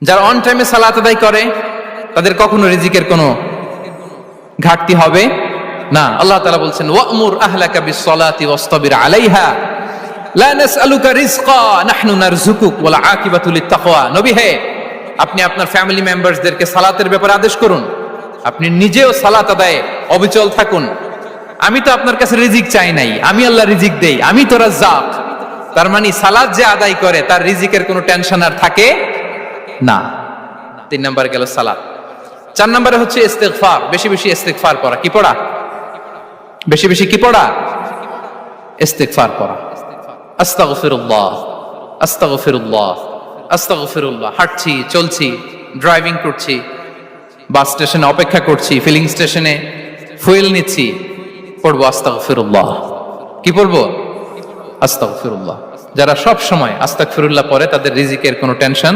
যারা অন টাইমে সালাত আদায় করে তাদের কখনো রিজিকের কোনো ঘাটতি হবে না। আল্লাহ তাআলা বলছেন, ওয়া'মুর আহলাকা বিস-সালাতি ওয়াসতাবির আলাইহা লা নাসআলুকা রিজকা নাহনু নারযুকুক ওয়াল আকিবাতু লিত-তাকওয়া। নবী হে, আপনি আপনার ফ্যামিলি মেম্বারসদেরকে সালাতের ব্যাপারে আদেশ করুন, আপনি নিজেও সালাত আদায়ে অবিচল থাকুন। আমি তো আপনার কাছে রিজিক চাই নাই, আমি আল্লাহ রিজিক দেই, আমি তো রাজ্জাক। তার মানে সালাত যে আদায় করে তার রিজিকের কোনো টেনশন আর থাকে না। 3 নম্বরে গেল সালাত। 4 নম্বরে হচ্ছে ইস্তিগফার, বেশি বেশি ইস্তিগফার পড়া। কি পড়া? বেশি বেশি কি পড়া? ইস্তিগফার পড়া। আস্তাগফিরুল্লাহ, আস্তাগফিরুল্লাহ, আস্তাগফিরুল্লাহ। হাঁটছি, চলছি, ড্রাইভিং করছি, বাস স্টেশনে অপেক্ষা করছি, ফিলিং স্টেশনে ফুয়েল নিচ্ছি, পড়বো আস্তাগফিরুল্লাহ। কি পড়বো? আস্তাগফিরুল্লাহ। যারা সব সময় আস্তাগফিরুল্লাহ পড়ে তাদের রিজিকের কোনো টেনশন